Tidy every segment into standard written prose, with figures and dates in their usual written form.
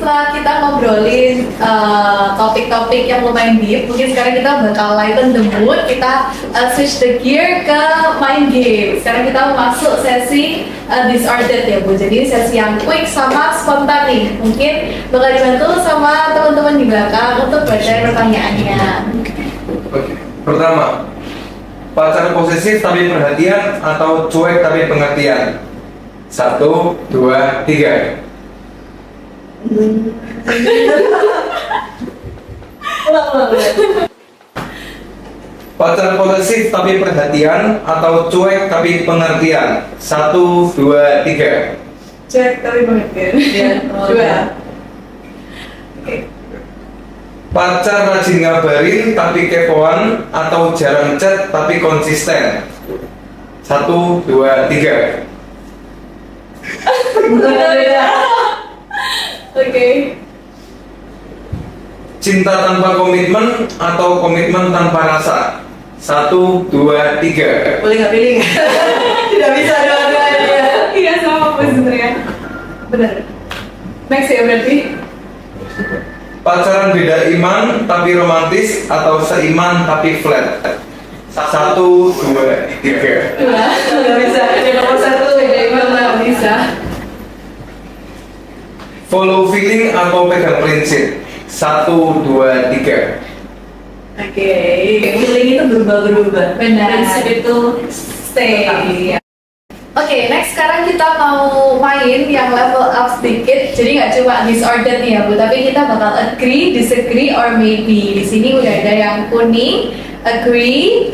setelah kita ngobrolin topik-topik yang lumayan deep, mungkin sekarang kita bakal lighten the mood. Kita switch the gear ke main game. Sekarang kita masuk sesi this or that ya Bu. Jadi sesi yang quick sama spontan nih. Mungkin bakal dibantu sama teman-teman di belakang untuk baca pertanyaannya. Oke. Pertama, pacar posesif tapi perhatian atau cuek tapi pengertian? 1, 2, 3. Pacar posesif tapi perhatian atau cuek tapi pengertian? 1, 2, 3. Cek tapi pengertian. Ya, dua. Oke. Pacar rajin ngabarin tapi kepoan atau jarang chat tapi konsisten? 1, 2, 3. Oke. Cinta tanpa komitmen atau komitmen tanpa rasa? 1, 2, 3. Boleh nggak pilih? Tidak bisa dua-duanya. Iya sama Bu sebenarnya. Benar. Next ya berarti. Pacaran beda iman tapi romantis atau seiman tapi flat? 1, 2, 3. Nggak bisa. Yang nomor satu Beda iman nggak bisa. Follow feeling atau pegang prinsip? 1, 2, 3. Oke, feeling itu berubah-berubah. Benar. Prinsip itu Stay. Ya. Oke, next sekarang kita mau main yang level up sedikit. Jadi nggak cuma this or that nih ya Bu, tapi kita bakal agree, disagree, or maybe. Di sini udah ada yang kuning, agree,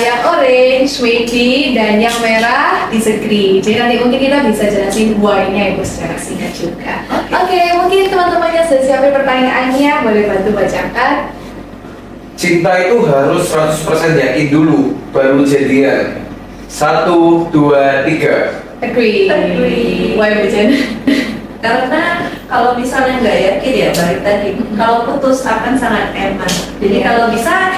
yang orange, maybe, dan yang merah, disagree. Jadi nanti mungkin kita bisa jelasin why-nya Ibu secara singkat juga. Oke, mungkin teman-teman yang sudah siapin pertanyaannya boleh bantu bacakan. Cinta itu harus 100% yakin dulu baru jadian? 1, 2, 3. Agree. Agree. Why Bu Jen? Karena kalau misalnya nggak yakin ya balik tadi, kalau putus akan sangat eman. Jadi kalau bisa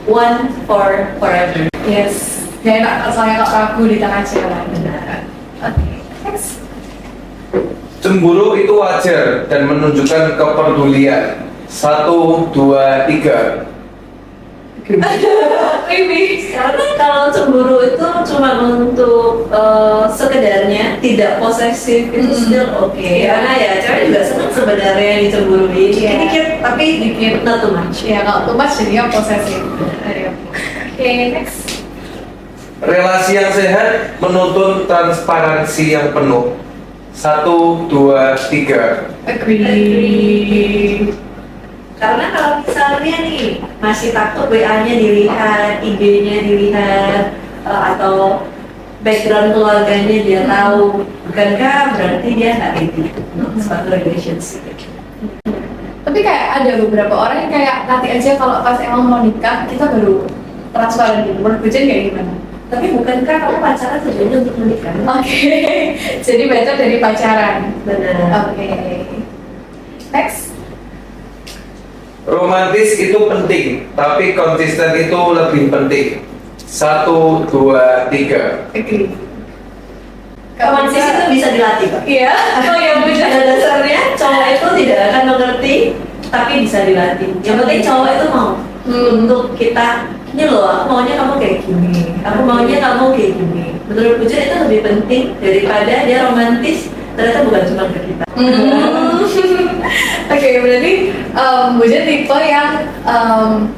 one for forever. Yes. Gak enak soalnya kok ragu di tangan cewek. Benar. Oke, next. Cemburu itu wajar dan menunjukkan kepedulian? 1, 2, 3. Maybe. Karena kalau cemburu itu cuma untuk sekedarnya, tidak posesif itu still oke. Karena ya cewek juga senang sebenarnya dicemburui dikit-dikit, tapi dikit not too much. Ya kalau too much jadinya posesif. Oke, next. Relasi yang sehat menuntut transparansi yang penuh? 1, 2, 3. Agree. Karena kalau misalnya nih masih takut WA-nya dilihat, IG-nya dilihat, atau background keluarganya dia tahu, bukankah berarti dia nggak ready suatu relationship? Tapi kayak ada beberapa orang yang kayak nanti aja kalau pas emang mau nikah kita baru transparan gitu. Menurut Bu Jen kayak gimana? Tapi bukankah kamu pacaran tujuannya untuk menikah? Oke. Jadi better dari pacaran. Benar. Oke. Next. Romantis itu penting, tapi konsisten itu lebih penting? 1, 2, 3. Agree. Romantis itu bisa dilatih, Pak. Iya. Oh ya Bu Jen. Pada dasarnya cowok itu tidak akan mengerti, tapi bisa dilatih. Yang penting cowok itu mau untuk kita, ini loh, aku maunya kamu kayak gini, aku maunya kamu kayak gini. Menurut Bu Jen itu lebih penting daripada dia romantis ternyata bukan cuma ke kita. Oke, berarti Bu Jen tipe yang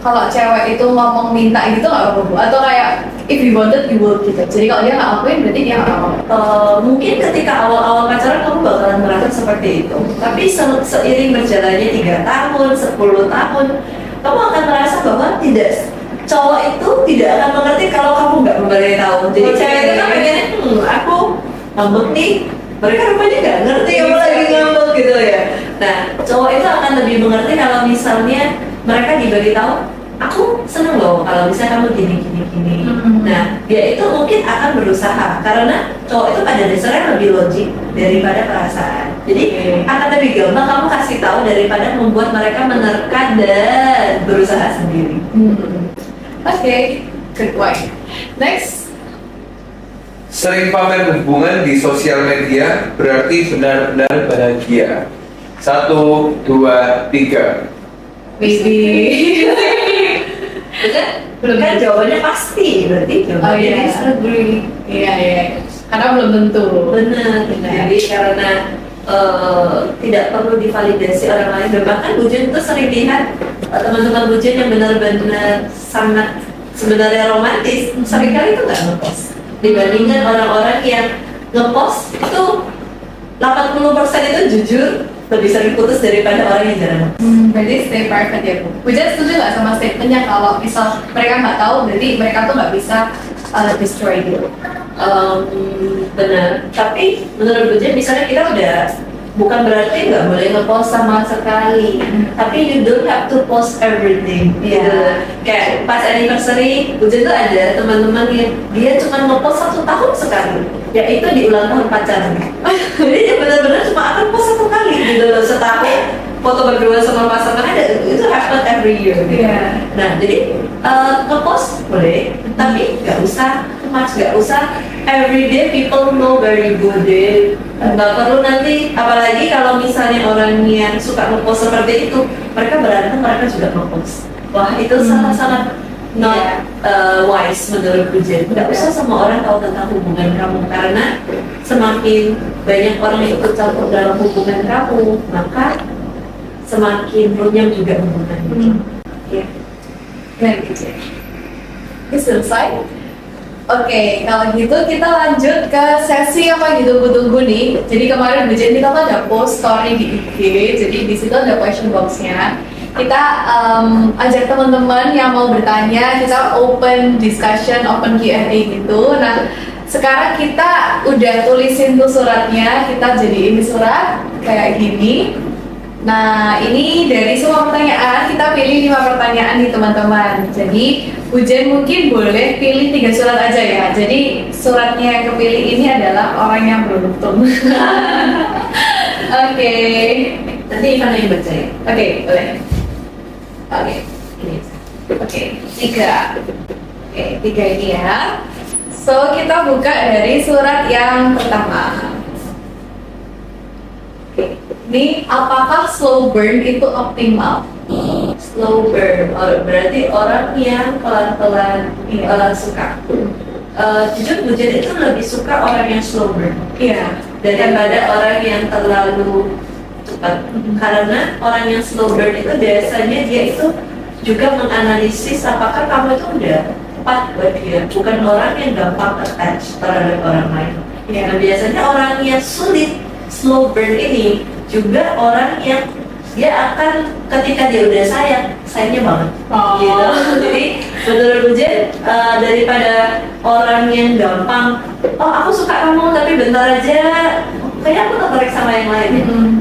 kalau cewek itu ngomong minta gitu nggak apa-apa Bu? Atau kayak if you wanted you will gitu. Jadi kalau dia nggak lakuin berarti dia nggak mau. Mungkin ketika awal-awal pacaran kamu bakalan merasa seperti itu, tapi seiring berjalannya 3 tahun, 10 tahun, kamu akan merasa bahwa tidak, cowok itu tidak akan mengerti kalau kamu nggak memberitahu. Jadi cewek itu kan pengennya, aku ngambek nih, mereka rupanya nggak ngerti kamu lagi ngambek gitu ya. Nah, cowok itu akan lebih mengerti kalau misalnya mereka diberitahu, aku seneng loh kalau misalnya kamu gini. Nah, dia itu mungkin akan berusaha karena cowok itu pada dasarnya lebih logik daripada perasaan. Jadi akan lebih gampang kamu kasih tahu daripada membuat mereka menerka dan berusaha sendiri. Oke, good point. Next. Sering pamer hubungan di sosial media berarti benar-benar bahagia? 1, 2, 3. Maybe. Belum kan jawabannya pasti, berarti Oh jawabannya iya, disagree. iya iya. Karena belum tentu. Benar. Jadi karena tidak perlu divalidasi orang lain. Dan bahkan Bujen itu sering lihat teman-teman Bujen yang benar-benar sangat sebenarnya romantis, seringkali itu nggak ngepost. Dibandingkan orang-orang yang ngepost itu 80% itu jujur lebih sering putus daripada orang yang jarang. Berarti stay private ya Bu. Hujan setuju nggak sama statementnya kalau misal mereka nggak tahu, berarti mereka tuh nggak bisa destroy gitu. Benar. Tapi menurut Bujen misalnya kita udah bukan berarti nggak boleh ngepost sama sekali, tapi you don't have to post everything. Iya. Gitu. Kayak pas anniversary, Bujen tuh ada teman-teman yang dia cuma ngepost 1 tahun sekali, yaitu di ulang tahun pacaran. Jadi dia benar-benar cuma akan post 1 kali gitu loh setahun. Foto berdua sama pasangan ada, itu happen every year. Gitu. Iya. Nah jadi ngepost boleh, tapi nggak usah much, nggak usah everyday people know very good deh. Nggak perlu nanti, apalagi kalau misalnya orang yang suka ngepost seperti itu, mereka berantem, mereka juga ngepost. Wah itu sangat-sangat not wise menurut Bujen. Nggak usah semua orang tahu tentang hubungan kamu, karena semakin banyak orang yang ikut campur dalam hubungan kamu, maka semakin runyam juga hubungannya. Ya. Nah gitu. Ini selesai. Oke, kalau gitu kita lanjut ke sesi yang lagi tunggu-tunggu nih. Jadi kemarin Bujen kita tuh ada post story di IG, jadi di situ ada question box-nya. Kita ajak teman-teman yang mau bertanya, kita open discussion, open Q&A gitu. Nah, sekarang kita udah tulisin tuh suratnya, kita jadiin surat kayak gini. Nah, ini dari semua pertanyaan, kita pilih 5 pertanyaan nih teman-teman. Jadi, Bujen mungkin boleh pilih 3 surat aja ya. Jadi, suratnya yang kepilih ini adalah orang yang beruntung. Oke. Nanti Ivana yang baca ya. Oke, boleh. Oke. Ini. Oke, 3. Oke, 3 ini ya. So, kita buka dari surat yang pertama. Oke, ini apakah slow burn itu optimal? Slow burn, berarti orang yang pelan-pelan suka. Jujur Bujen itu lebih suka orang yang slow burn Iya. daripada orang yang terlalu cepat. Karena orang yang slow burn itu biasanya dia itu juga menganalisis apakah kamu itu udah tepat buat dia, bukan orang yang gampang attach terhadap orang lain. Iya. Nah, biasanya orang yang sulit slow burn ini juga orang yang dia akan ketika dia udah sayangnya banget. Oh. Gitu. Jadi menurut Bujen daripada orang yang gampang, oh aku suka kamu tapi bentar aja, kayaknya aku tertarik sama yang lain,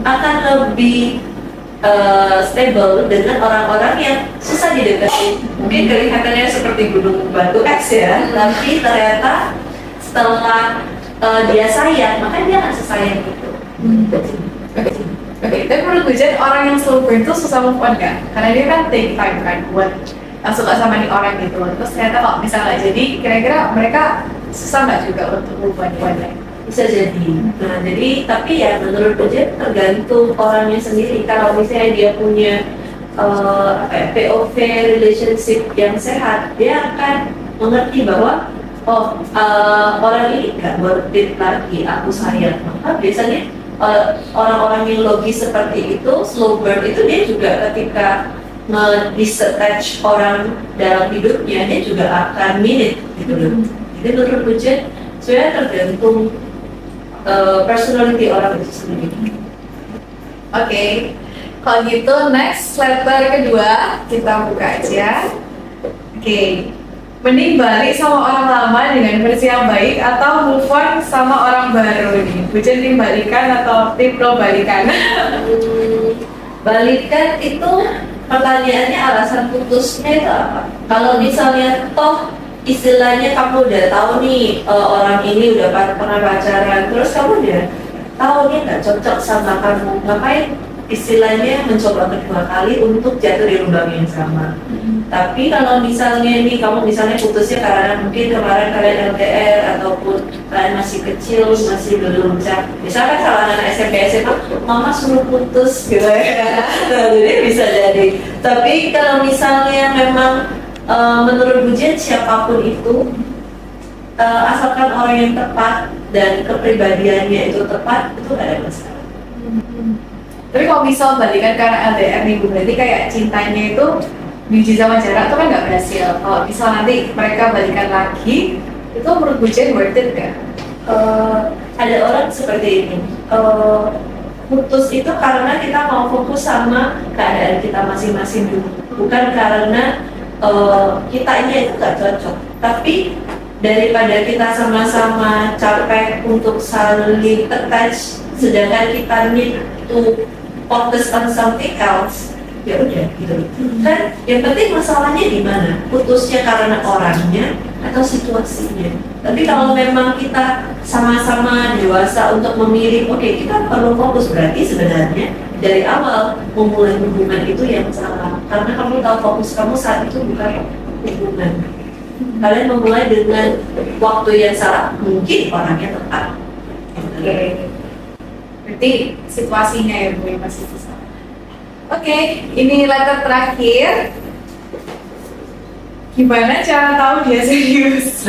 akan lebih stable dengan orang-orang yang susah dideketin. Mungkin kelihatannya seperti gunung batu es ya, tapi ternyata setelah dia sayang, maka dia akan sesayang itu. Oke, tapi menurut Bujen orang yang slow burn itu susah move on gak? Karena dia kan take time kan buat suka sama nih orang gitu. Terus ternyata kalau misalnya nggak jadi, kira-kira mereka susah nggak juga untuk move on lagi? Bisa jadi. Nah, jadi tapi ya menurut Bujen tergantung orangnya sendiri. Kalau misalnya dia punya POV relationship yang sehat, dia akan mengerti bahwa orang ini nggak worth it lagi, aku sayang. Maka biasanya orang-orang yang logis seperti itu, slow burn itu dia juga ketika nge-disattach orang dalam hidupnya, dia juga akan minute gitu loh. Jadi menurut Bujen, sebenarnya tergantung personality orang itu sendiri. Oke, kalau gitu next letter kedua kita buka aja. Oke, mending balik sama orang lama dengan versi yang baik atau move on sama orang baru nih? Bujen tim balikan atau tim pro balikan? Balikan itu pertanyaannya alasan putusnya itu apa? Kalau misalnya toh istilahnya kamu udah tahu nih orang ini udah pernah pacaran, terus kamu udah tahu dia nggak cocok sama kamu, ngapain istilahnya mencoba kedua kali untuk jatuh di lubang yang sama. Tapi kalau misalnya ini kamu misalnya putusnya karena mungkin kemarin kalian LDR ataupun kalian masih kecil, masih belum bisa, misalkan kalau anak SMP SMA, mama suruh putus gitu ya. Nah, jadi bisa jadi. Tapi kalau misalnya memang menurut Bujen siapapun itu, asalkan orang yang tepat dan kepribadiannya itu tepat, itu gak ada masalah. Tapi kalau misal balikan karena LDR nih Bu, berarti kayak cintanya itu diuji sama jarak itu kan nggak berhasil. Kalau misal nanti mereka balikan lagi, itu menurut Bu Jen worth it nggak? Ada orang seperti ini, putus itu karena kita mau fokus sama keadaan kita masing-masing dulu, bukan karena kitanya itu nggak cocok. Tapi daripada kita sama-sama capek untuk saling attach, sedangkan kita need to focus on something else, ya udah gitu kan. Yang penting masalahnya di mana, putusnya karena orangnya atau situasinya. Tapi kalau memang kita sama-sama dewasa untuk memilih, oke, kita perlu fokus, berarti sebenarnya dari awal memulai hubungan itu yang salah, karena kamu tahu fokus kamu saat itu bukan hubungan. Kalian memulai dengan waktu yang salah, mungkin orangnya tepat. Oke. Berarti situasinya ya Bu yang masih susah. Oke, ini letter terakhir. Gimana cara tahu dia serius?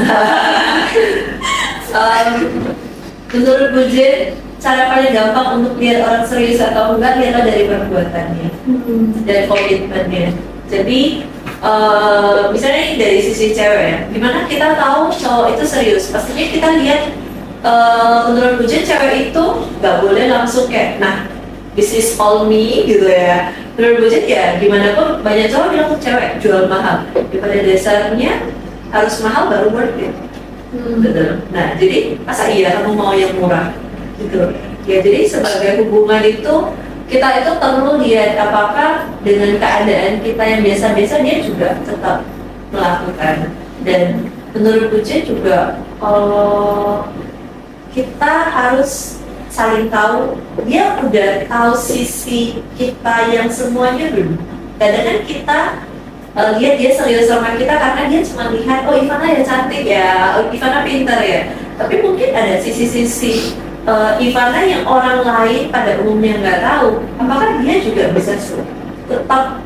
Menurut Bujen, cara paling gampang untuk lihat orang serius atau enggak, lihatlah dari perbuatannya dan komitmennya. Jadi misalnya ini dari sisi cewek ya, gimana kita tahu cowok itu serius? Pastinya kita lihat, menurut Bujen cewek itu nggak boleh langsung kayak, nah this is all me gitu ya. Menurut Bujen ya gimana pun banyak cowok bilang tuh cewek jual mahal, pada dasarnya harus mahal baru worth it. Betul. Nah jadi masa iya kamu mau yang murah gitu ya. Jadi sebagai hubungan itu kita itu perlu lihat apakah dengan keadaan kita yang biasa-biasa dia juga tetap melakukan. Dan menurut Bujen juga kita harus saling tahu, dia udah tahu sisi kita yang semuanya belum. Kadang-kadang kita lihat dia serius sama kita karena dia cuma lihat, oh Ivana ya cantik ya, oh Ivana pintar ya. Tapi mungkin ada sisi-sisi Ivana yang orang lain pada umumnya nggak tahu. Apakah dia juga bisa tetap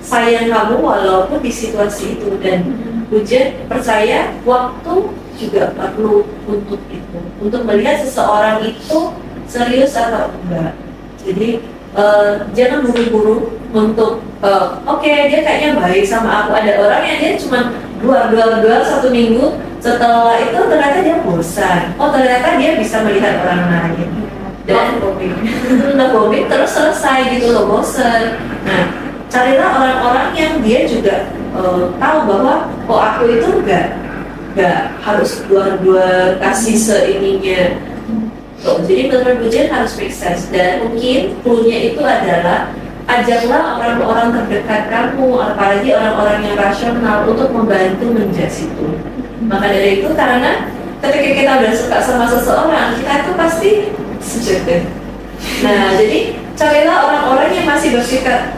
sayang kamu walaupun di situasi itu. Dan Bujen percaya waktu juga perlu untuk itu, untuk melihat seseorang itu serius atau enggak. Jadi jangan buru-buru untuk oke, dia kayaknya baik sama aku. Ada orang yang dia cuma dua 1 minggu, setelah itu ternyata dia bosan. Oh ternyata dia bisa melihat orang lain dan bombing terus selesai gitu loh, bosan. Nah carilah orang-orang yang dia juga tahu bahwa oh aku itu nggak harus dua kasih seininya. Jadi menurut Bujen harus make sense. Dan mungkin clue-nya itu adalah ajarlah orang-orang terdekat kamu, apalagi orang-orang yang rasional untuk membantu menjudge itu. Maka dari itu, karena ketika kita udah suka sama seseorang, kita itu pasti subjektif. Nah jadi carilah orang-orang yang masih bersikap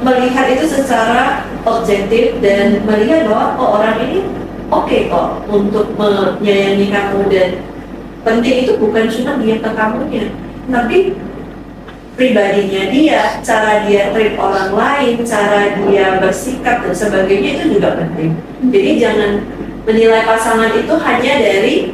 melihat itu secara objektif dan melihat bahwa oh orang ini oke kok untuk menyayangi kamu. Dan penting itu bukan cuma dia ke kamunya, tapi pribadinya dia, cara dia treat orang lain, cara dia bersikap dan sebagainya itu juga penting. Jadi jangan menilai pasangan itu hanya dari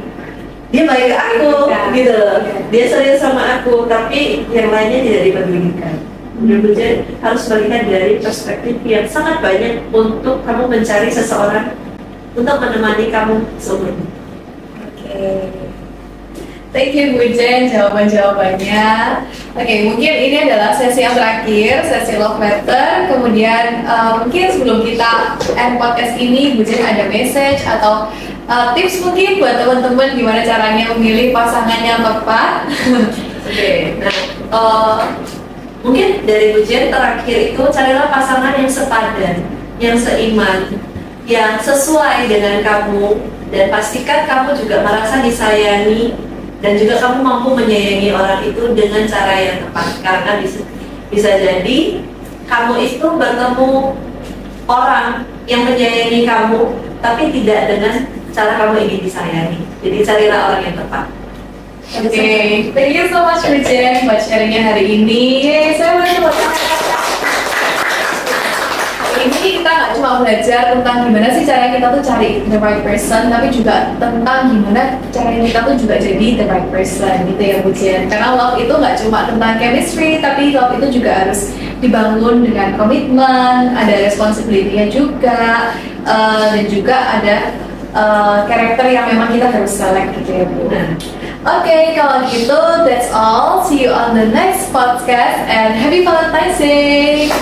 dia baik ke aku gitu loh, dia serius sama aku, tapi yang lainnya tidak dipedulikan. Benar-benar harus melihat dari perspektif yang sangat banyak untuk kamu mencari seseorang untuk menemani kamu seumur hidup. Oke. Thank you Bu Jen jawaban-jawabannya. Oke, mungkin ini adalah sesi yang terakhir, sesi love letter. Kemudian mungkin sebelum kita end podcast ini, Bu Jen ada message atau tips mungkin buat teman-teman gimana caranya memilih pasangan yang tepat. Oke, nah mungkin dari Bu Jen terakhir itu carilah pasangan yang sepadan, yang seiman, yang sesuai dengan kamu, dan pastikan kamu juga merasa disayangi dan juga kamu mampu menyayangi orang itu dengan cara yang tepat. Karena bisa jadi kamu itu bertemu orang yang menyayangi kamu tapi tidak dengan cara kamu ingin disayangi. Jadi carilah orang yang tepat. Oke, thank you so much Jen buat sharingnya hari ini. Yeay, saya boleh tepuk tangan. Hari ini kita nggak cuma belajar tentang gimana sih cara kita tuh cari the right person, tapi juga tentang gimana cara kita tuh juga jadi the right person gitu ya Bu Jen. Karena love itu nggak cuma tentang chemistry, tapi love itu juga harus dibangun dengan komitmen, ada responsibility-nya juga, dan juga ada karakter yang memang kita harus select gitu ya Bu. Oke, kalau gitu that's all. See you on the next podcast and happy Valentine's Day.